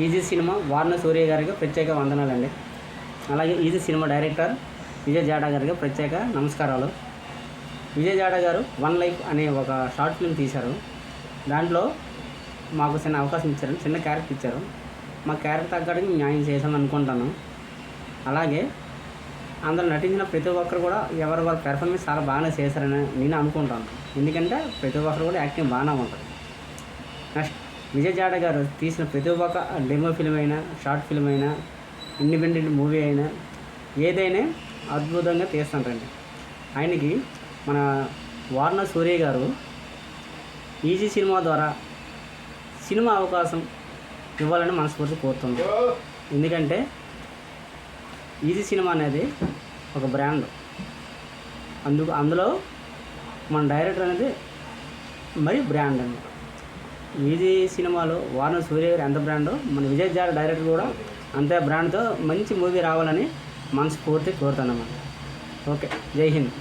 Easy cinema Warner సూర్య గారికి ప్రత్యేక వందనాలండి. అలాగే ఈజీ సినిమా డైరెక్టర్ విజయ్ జాడా గారికి ప్రత్యేక నమస్కారాలు. విజయ్ జాడా గారు వన్ లైఫ్ అనే ఒక షార్ట్ ఫిల్మ్ తీశారు. దాంట్లో మాకు చిన్న అవకాశం ఇచ్చారు, చిన్న క్యారెక్టర్ ఇచ్చారు. మా క్యారెక్టర్ తగ్గడానికి న్యాయం చేసామని అనుకుంటాను. అలాగే అందులో నటించిన ప్రతి ఒక్కరు కూడా ఎవరి వారి పెర్ఫార్మెన్స్ చాలా బాగానే చేశారని నేను అనుకుంటాను. ఎందుకంటే ప్రతి ఒక్కరు కూడా యాక్టింగ్ బాగానే ఉంటుంది. నెక్స్ట్ విజయ్ జాడా గారు తీసిన ప్రతి ఒక్క డెమో ఫిల్మ్ అయినా, షార్ట్ ఫిల్మ్ అయినా, ఇండిపెండెంట్ మూవీ అయినా ఏదైనా అద్భుతంగా తీస్తుంటారండి. ఆయనకి మన వార్నర్ సూర్య గారు ఈజీ సినిమా ద్వారా సినిమా అవకాశం ఇవ్వాలని మనస్ఫూర్తి కోరుతుంది. ఎందుకంటే ఈజీ సినిమా అనేది ఒక బ్రాండ్. అందులో మన డైరెక్టర్ అనేది మరి బ్రాండ్ అండి. ఈజీ సినిమాలో వార్నర్ సూర్య గారు ఎంత బ్రాండో మన విజయ్ జాడా డైరెక్టర్ కూడా అంతే బ్రాండ్తో మంచి మూవీ రావాలని మనస్ఫూర్తి కోరుతున్నాం. ఓకే, జై హింద్.